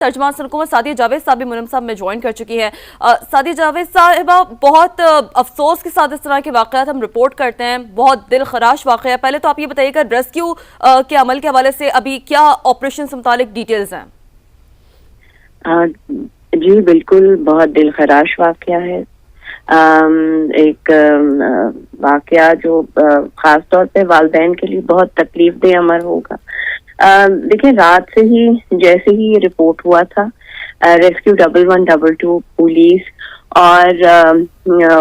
तर्जमान हुकूमत सादिया जावेद साहब भी मुनम साहब में ज्वाइन कर चुकी है। सादिया जावेद साहिबा, बहुत अफसोस के साथ इस तरह के वाक़यात हम रिपोर्ट करते हैं, बहुत दिल खराश वाक़या है। पहले तो आप ये बताइएगा रेस्क्यू के अमल के हवाले से अभी क्या ऑपरेशन से मुतालिक डिटेल्स हैं? जी बिल्कुल, बहुत दिल खराश वाक़या है। एक वाक़या जो ख़ास तौर पे वालिदैन के लिए बहुत तकलीफ दे अमर होगा। देखिए, रात से ही जैसे ही ये रिपोर्ट हुआ था, रेस्क्यू 1112 पुलिस और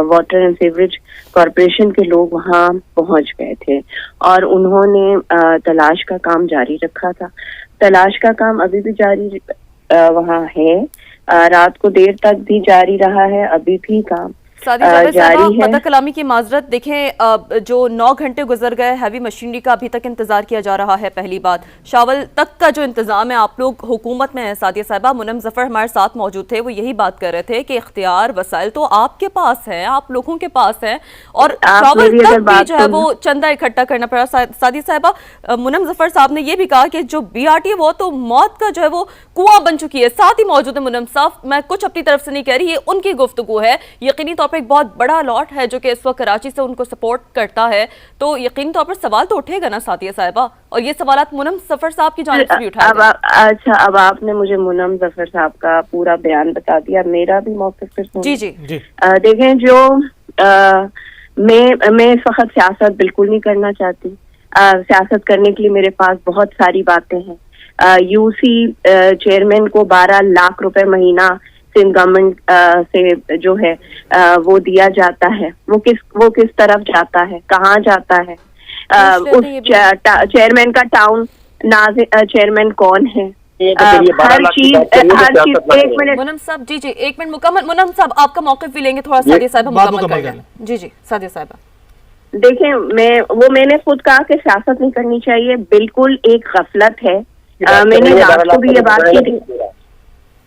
वाटर एंड सीवरेज कॉरपोरेशन के लोग वहां पहुंच गए थे और उन्होंने तलाश का काम जारी रखा था। तलाश का काम अभी भी जारी वहां है, रात को देर तक भी जारी रहा है, अभी भी काम जारी है। पता कलामी की माजरत, देखें जो 9 घंटे गुजर गए, हैवी मशीनरी का अभी तक इंतजार किया जा रहा है। पहली बात, शावल तक का जो इंतजाम है, आप लोग हुकूमत में है सादिया साहिबा, मुनम जफर हमारे साथ मौजूद थे, वो यही बात कर रहे थे कि इख्तियार वसाइल तो आपके पास है, आप लोगों के पास है और शावल तक भी जो है वो चंदा इकट्ठा करना पड़ा। सादिया साहिबा, मुनम जफर साहब ने ये भी कहा कि जो BRT है वो तो मौत का जो है वो कुआं बन चुकी है। साथ ही मौजूद है मुनम साहब, मैं कुछ अपनी तरफ से नहीं कह रही, ये उनकी गुफ्तगू है। यकीनी तौर पर एक बहुत बड़ा लॉट है जो कि इस वक्त कराची से उनको सपोर्ट करता है, तो यकीनी तौर पर सवाल तो उठेगा ना सादिया साहिबा, और ये सवालात मुनम जफर साहब की जानिब से भी उठाए गए। अच्छा, अब आपने मुझे मुनम जफर साहब का पूरा बयान बता दिया, मेरा भी मौक़िफ़ फिर सुनिए। जी जी, देखें, जो मैं इस वक्त सियासत बिल्कुल नहीं करना चाहती। सियासत करने के लिए मेरे पास बहुत सारी बातें हैं। UC चेयरमैन को 12 लाख रुपए महीना सिंध गवर्नमेंट से जो है वो दिया जाता है, वो किस तरफ जाता है, कहाँ जाता है? उस चेयरमैन का टाउन चेयरमैन कौन है? हर चीज एक मिनट मुनम साहब, जी जी, एक मिनट मुकम्मल। मुनम साहब, आपका मौक़िफ़ भी लेंगे थोड़ा, सादिया साहिबा मुकम्मल कर लें। जी जी, सादिया साहिबा। देखें, मैंने खुद कहा कि सियासत नहीं करनी चाहिए, बिल्कुल एक गफलत है। मैंने रात को भी ये बात की थी।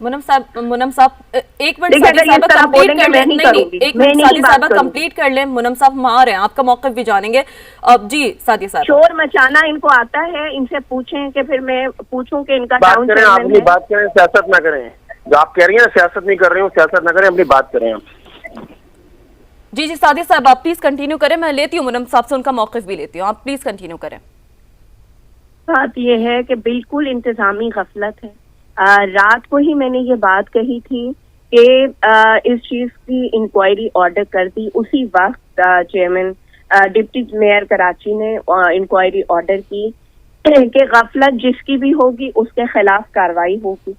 मुनम साहब एक मिनट, सादिया साहिबा कंप्लीट कर लें। नहीं, एक मिनट सादिया साहिबा कंप्लीट कर लें। मुनम साहब हम आ रहे हैं, आपका मौक़िफ़ भी जानेंगे। अब जी सादिया साहिबा, शोर मचाना इनको आता है, इनसे पूछें कि फिर मैं पूछूं कि इनका टाउन करें, आप अपनी बात करें, सियासत ना करें। जो आप कह रही हैं सियासत नहीं कर रहे हो, सियासत ना करें, अपनी बात करें आप। जी जी, सादिया साहब आप प्लीज कंटिन्यू करें, मैं लेती हूँ मुनम साहब से उनका मौक़िफ़ भी लेती हूँ, आप प्लीज कंटिन्यू करें। बात ये है कि बिल्कुल इंतजामी गफलत है। रात को ही मैंने ये बात कही थी कि इस चीज की इंक्वायरी ऑर्डर कर दी। उसी वक्त चेयरमैन डिप्टी मेयर कराची ने इंक्वायरी ऑर्डर की कि गफलत जिसकी भी होगी उसके खिलाफ कार्रवाई होगी।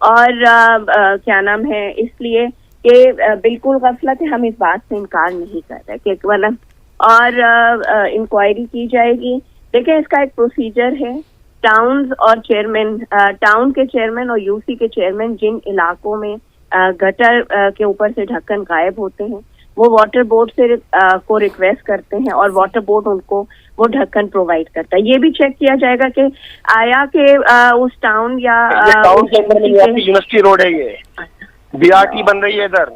और क्या नाम है, इसलिए कि बिल्कुल गफलत है, हम इस बात से इनकार नहीं कर रहे कि मतलब, और इंक्वायरी की जाएगी। देखिए, इसका एक प्रोसीजर है। टाउन्स और चेयरमैन, टाउन के चेयरमैन और UC के चेयरमैन जिन इलाकों में गटर के ऊपर से ढक्कन गायब होते हैं, वो वाटर बोर्ड से को रिक्वेस्ट करते हैं और वाटर बोर्ड उनको वो ढक्कन प्रोवाइड करता है। ये भी चेक किया जाएगा कि आया कि उस टाउन या टाउन के अंदर में यूनिवर्सिटी रोड है, ये BRT बन रही है इधर।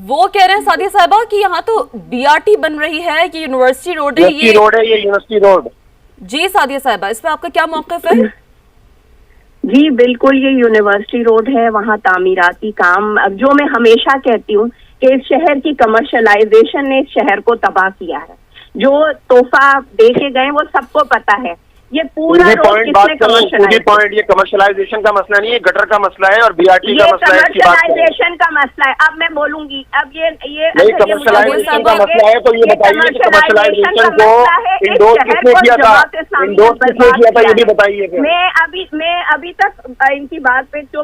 वो कह रहे हैं सादिया साहिबा कि यहाँ तो BRT बन रही है कि यूनिवर्सिटी रोड है, ये यूनिवर्सिटी रोड। जी सादिया साहिबा, इस पे आपका क्या मौक़िफ़ है? जी बिल्कुल, ये यूनिवर्सिटी रोड है, वहाँ तामीराती काम, अब जो मैं हमेशा कहती हूँ कि इस शहर की कमर्शलाइजेशन ने इस शहर को तबाह किया है। जो तोहफा दे के गए वो सबको पता है। ये पूरा ये कमर्शलाइजेशन का मसला नहीं है, गटर का मसला है और BRT का मसला है। कमर्शलाइजेशन का मसला है। अब मैं बोलूंगी, अब ये नहीं, कमर्शलाइजेशन का मसला है तो ये बताइए कि कमर्शलाइजेशन को इंडोर किसने किया था, इंडोर किसने किया था, ये भी बताइए। मैं अभी तक इनकी बात पे जो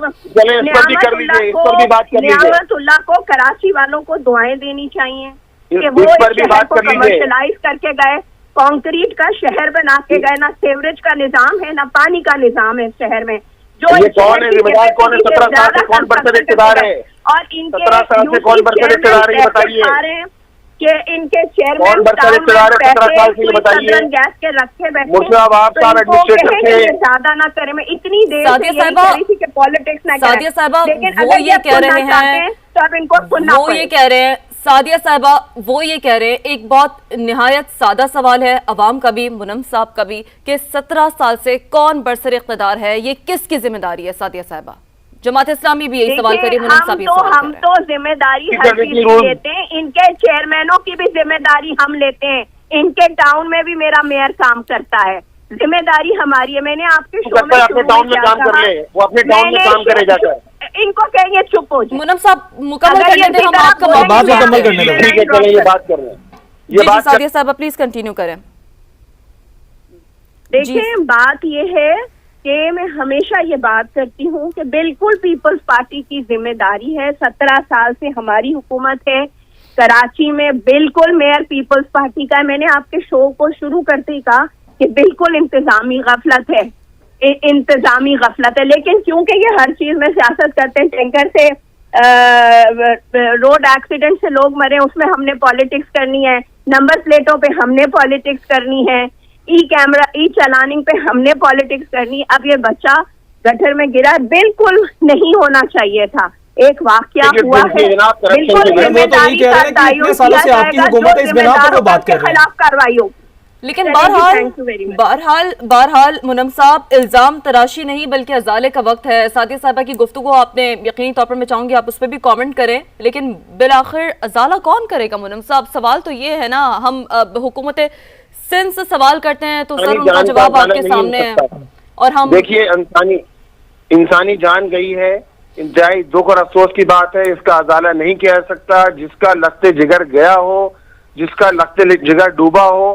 नियामतुल्लाह को, कराची वालों को दुआएं देनी चाहिए कि वो इस शहर को कमर्शलाइज करके गए, कंक्रीट का शहर बना के गए। ना सीवरेज का निजाम है, ना पानी का निजाम है इस शहर में। जो ये कौन है जिम्मेदार, कौन है? 17 साल से कौन बरसर इक़्तिदार है? और इनके 17 साल से कौन बरसर इक़्तिदार है, बताइए कि इनके चेयरमैन कौन बरसर इक़्तिदार है 17 साल से, बताइए। गैस के रखे बैठे, मुर्शिद आप साहब एडमिनिस्ट्रेटर थे, ज्यादा ना करें। मैं इतनी देर से सादिया साहिबा वो ये कह रहे हैं, तो अब इनको सुनना वो ये कह रहे हैं सादिया साहिबा, वो ये कह रहे हैं, एक बहुत निहायत सादा सवाल है अवाम का भी, मुनम साहब का भी, कि 17 साल से कौन बरसर इक़्तिदार है, ये किसकी जिम्मेदारी है? सादिया साहिबा जमात इस्लामी भी यही सवाल करिए। हम तो जिम्मेदारी हर चीज की लेते हैं, इनके चेयरमैनों की भी जिम्मेदारी हम लेते हैं, इनके टाउन में भी मेरा मेयर काम करता है, जिम्मेदारी हमारी है। मैंने आपके शो में अपने टाउन में काम कर ले, वो अपने टाउन में काम करे जाकर, इनको कहेंगे चुप हो जाए। मुनम साहब मुकम्मल करने दें, हम आपका बात मुकम्मल करने दें। ठीक है, चलिए ये बात कर रहे हैं। जी सादिया साहब प्लीज कंटिन्यू करें। देखिए बात ये है कि मैं हमेशा ये बात करती हूँ कि बिल्कुल पीपल्स पार्टी की जिम्मेदारी है, 17 साल से हमारी हुकूमत है कराची में, बिल्कुल मेयर पीपल्स पार्टी का है। मैंने आपके शो को शुरू करते ही कहा कि बिल्कुल इंतजामी गफलत है, इंतजामी गफलत है, लेकिन क्योंकि ये हर चीज में सियासत करते हैं, टैंकर से रोड एक्सीडेंट से लोग मरे उसमें हमने पॉलिटिक्स करनी है, नंबर प्लेटों पे हमने पॉलिटिक्स करनी है, ई चलानिंग पे हमने पॉलिटिक्स करनी। अब ये बच्चा गटर में गिरा, बिल्कुल नहीं होना चाहिए था, एक वाकया हुआ है, बिल्कुल जिम्मेदारी का तयन किया जाएगा, जो जिम्मेदारों के खिलाफ कार्रवाई हो। लेकिन बहरहाल मुनम साहब इल्जाम तराशी नहीं बल्कि अजाले का वक्त है। सादिया साहबा की गुफ्तगू आपने यकीनी तौर पर, मैं चाहूंगी आप उस पर भी कमेंट करें, लेकिन बिलाखिर अजाला कौन करेगा मुनम साहब? सवाल तो ये है ना, हम हुकूमत सिंध से सवाल करते हैं तो सर उनका जवाब आपके सामने है, और हम देखिए इंसानी जान गई है, इंतहाई दुख और अफसोस की बात है, इसका अजाला नहीं किया जा सकता। जिसका लखते जिगर गया हो, जिसका लखते जिगर डूबा हो,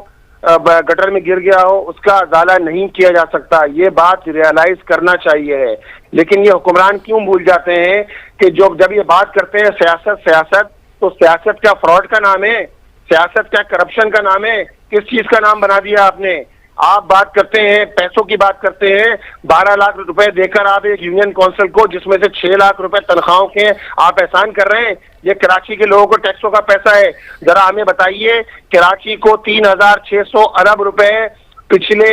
गटर में गिर गया हो, उसका अजाला नहीं किया जा सकता। ये बात रियलाइज करना चाहिए है, लेकिन ये हुक्मरान क्यों भूल जाते हैं कि जब ये बात करते हैं सियासत, तो सियासत क्या फ्रॉड का नाम है? सियासत क्या करप्शन का नाम है? किस चीज का नाम बना दिया आपने? आप बात करते हैं, पैसों की बात करते हैं, 12 लाख रुपए देकर आप एक यूनियन काउंसिल को, जिसमें से 6 लाख रुपए तनख्वाहों के आप एहसान कर रहे हैं। ये कराची के लोगों को टैक्सों का पैसा है। जरा हमें बताइए, कराची को 3600 अरब रुपए पिछले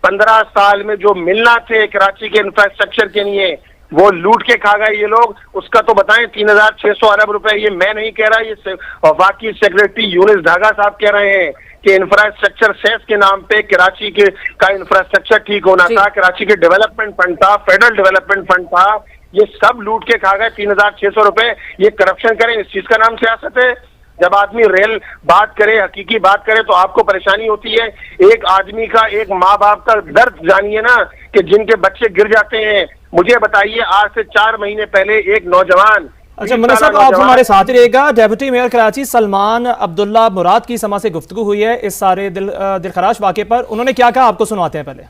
15 साल में जो मिलना थे कराची के इंफ्रास्ट्रक्चर के लिए, वो लूट के खा गए ये लोग। उसका तो बताएं, 3600 अरब रुपए। ये मैं नहीं कह रहा, ये वफाकी सेक्रेटरी यूनिस धागा साहब कह रहे हैं कि इंफ्रास्ट्रक्चर सेस के नाम पे कराची के का इंफ्रास्ट्रक्चर ठीक होना था, कराची के डेवलपमेंट फंड था, फेडरल डेवलपमेंट फंड था, ये सब लूट के खा गए 3600 रुपए। ये करप्शन करें, इस चीज का नाम सियासत है? जब आदमी रियल बात करे, हकीकी बात करे, तो आपको परेशानी होती है। एक आदमी का, एक माँ बाप का दर्द जानिए ना, कि जिनके बच्चे गिर जाते हैं। मुझे बताइए, आज से 4 महीने पहले एक नौजवान, अच्छा मुन्ना साहब आप हमारे साथ ही रहेगा। डेप्यूटी मेयर कराची सलमान अब्दुल्ला मुराद की समा से गुफ्तगू हुई है इस सारे दिलखराश वाक़े पर, उन्होंने क्या कहा आपको सुनाते हैं। पहले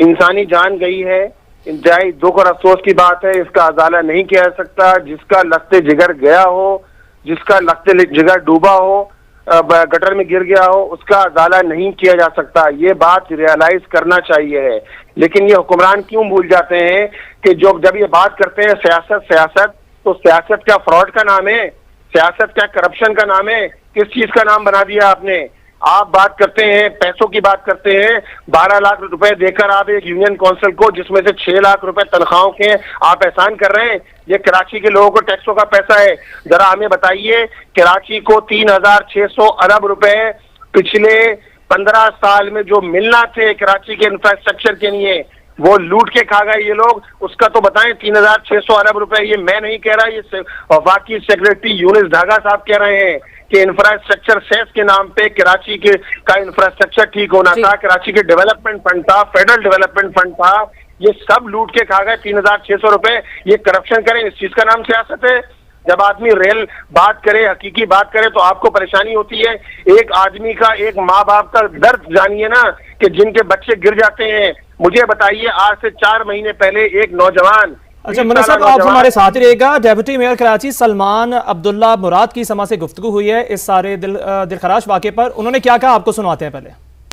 इंसानी जान गई है, इंतहाई दुख और अफसोस की बात है, इसका अजाला नहीं किया जा सकता। जिसका लखते जिगर गया हो, जिसका लखते जिगर डूबा हो, गटर में गिर गया हो, उसका अजाला नहीं किया जा सकता। ये बात रियलाइज करना चाहिए है, लेकिन ये हुक्मरान क्यों भूल जाते हैं कि जब ये बात करते हैं सियासत, तो सियासत क्या फ्रॉड का नाम है? सियासत क्या करप्शन का नाम है? किस चीज का नाम बना दिया आपने? आप बात करते हैं, पैसों की बात करते हैं, 12 लाख रुपए देकर आप एक यूनियन काउंसिल को, जिसमें से 6 लाख रुपए तनख्वाहों के आप एहसान कर रहे हैं। ये कराची के लोगों को टैक्सों का पैसा है। जरा हमें बताइए, कराची को 3600 अरब रुपए पिछले 15 साल में जो मिलना थे कराची के इंफ्रास्ट्रक्चर के लिए, वो लूट के खा गए ये लोग। उसका तो बताएं, 3600 अरब रुपए। ये मैं नहीं कह रहा, ये वफाकी सेक्रेटरी यूनिस धागा साहब कह रहे हैं कि इंफ्रास्ट्रक्चर सेस के नाम पे कराची के का इंफ्रास्ट्रक्चर ठीक होना था, कराची के डेवलपमेंट फंड था, फेडरल डेवलपमेंट फंड था, ये सब लूट के खा गए 3600 रुपए। ये करप्शन करें, इस चीज का नाम सियासत है? जब आदमी रियल बात करे, हकीकी बात करे, तो आपको परेशानी होती है। एक आदमी का, एक माँ बाप का दर्द जानिए ना, कि जिनके बच्चे गिर जाते हैं। मुझे बताइए, आज से 4 महीने पहले एक नौजवान, अच्छा मुन्ना साहब आप हमारे साथ ही रहेगा। डेप्यूटी मेयर कराची सलमान अब्दुल्ला मुराद की समा से गुफ्तगू हुई है इस सारे दिलखराश वाक़े पर, उन्होंने क्या कहा आपको सुनाते हैं। पहले